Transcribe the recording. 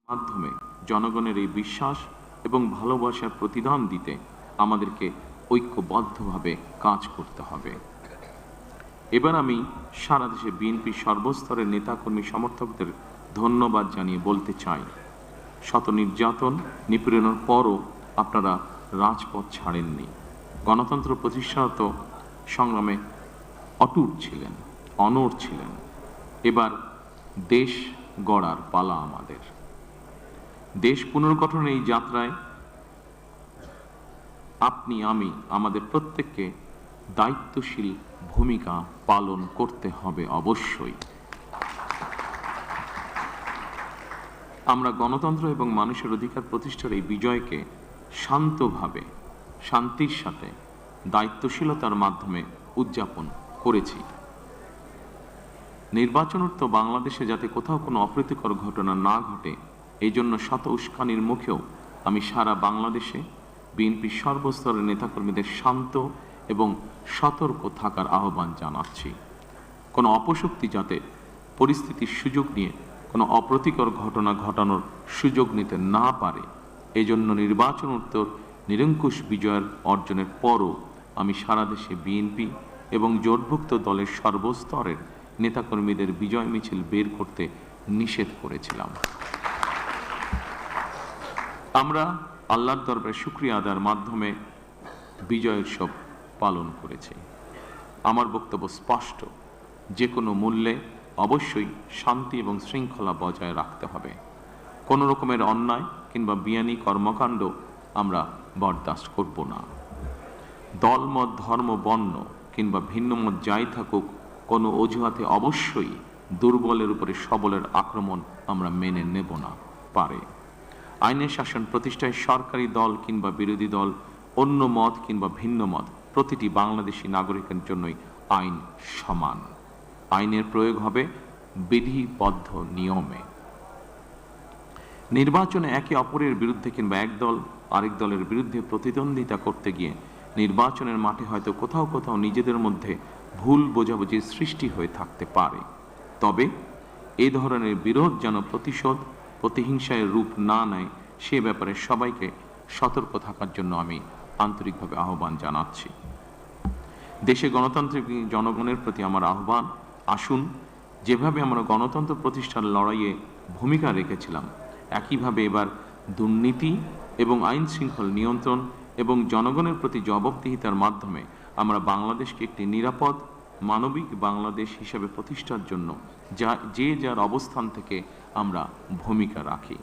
মাধ্যমে জনগণের এই বিশ্বাস এবং ভালোবাসার প্রতিদান দিতে আমাদেরকে ঐক্যবদ্ধভাবে কাজ করতে হবে। এবার আমি সারা দেশে বিএনপি সর্বস্তরের নেতাকর্মী সমর্থকদের ধন্যবাদ জানিয়ে বলতে চাই, শত নির্যাতন নিপীড়নের পরও আপনারা রাজপথ ছাড়েননি, গণতন্ত্র প্রতিষ্ঠারত সংগ্রামে অটুট ছিলেন, অনড় ছিলেন। এবার দেশ গড়ার পালা আমাদের। দেশ পুনর্গঠনের এই যাত্রায় আপনি আমি আমাদের প্রত্যেককে দায়িত্বশীল ভূমিকা পালন করতে হবে অবশ্যই। আমরা গণতন্ত্র এবং মানুষের অধিকার প্রতিষ্ঠার এই বিজয়কে শান্তভাবে, শান্তির সাথে, দায়িত্বশীলতার মাধ্যমে উদযাপন করেছি। নির্বাচনোত্তর বাংলাদেশে যাতে কোথাও কোনো অপ্রীতিকর ঘটনা না ঘটে, এই জন্য শত উস্কানির মুখেও আমি সারা বাংলাদেশে বিএনপির সর্বস্তরের নেতাকর্মীদের শান্ত এবং সতর্ক থাকার আহ্বান জানাচ্ছি। কোনো অপশক্তি যাতে পরিস্থিতির সুযোগ নিয়ে কোনো অপ্রীতিকর ঘটনা ঘটানোর সুযোগ নিতে না পারে, এই জন্য নির্বাচনোত্তর নিরঙ্কুশ বিজয়ের অর্জনের পরও আমি সারা দেশে বিএনপি এবং জোটভুক্ত দলের সর্বস্তরের নেতাকর্মীদের বিজয় মিছিল বের করতে নিষেধ করেছিলাম। আমরা আল্লাহর দরবারে শুকরিয়া আদায়ের মাধ্যমে বিজয় উৎসব পালন করেছি। আমার বক্তব্য স্পষ্ট, যে কোনো মূল্যে অবশ্যই শান্তি এবং শৃঙ্খলা বজায় রাখতে হবে। কোনো রকমের অন্যায় কিংবা বিয়ানি কর্মকাণ্ড আমরা বরদাস্ত করব না। দলমত, ধর্ম, বর্ণ কিংবা ভিন্নমত যাই থাকুক, কোনো অজুহাতে অবশ্যই দুর্বলের উপরে সবলের আক্রমণ আমরা মেনে নেব না পারে। আইনের শাসন প্রতিষ্ঠায় সরকারি দল কিংবা বিরোধী দল, অন্য মত কিংবা ভিন্ন মত, প্রতিটি বাংলাদেশী নাগরিকের জন্যই আইন সমান। আইনের প্রয়োগ হবে বিধিবদ্ধ নিয়মে। নির্বাচনে একে অপরের বিরুদ্ধে কিংবা এক দল আরেক দলের বিরুদ্ধে প্রতিদ্বন্দ্বিতা করতে গিয়ে নির্বাচনের মাঠে হয়তো কোথাও কোথাও নিজেদের মধ্যে ভুল বোঝাবুঝির সৃষ্টি হয়ে থাকতে পারে। তবে এই ধরনের বিরোধ যেন প্রতিশোধ, প্রতিহিংসায় রূপ না নেয়, সে ব্যাপারে সবাইকে সতর্ক থাকার জন্য আমি আন্তরিকভাবে আহ্বান জানাচ্ছি। দেশে গণতান্ত্রিক জনগণের প্রতি আমার আহ্বান, আসুন যেভাবে আমরা গণতন্ত্র প্রতিষ্ঠার লড়াইয়ে ভূমিকা রেখেছিলাম, একইভাবে এবার দুর্নীতি এবং আইন শৃঙ্খলা নিয়ন্ত্রণ এবং জনগণের প্রতি জবাবদিহিতার মাধ্যমে আমরা বাংলাদেশকে একটি নিরাপদ মানবিক বাংলাদেশ হিসেবে প্রতিষ্ঠার জন্য যে যার অবস্থান থেকে আমরা ভূমিকা রাখি।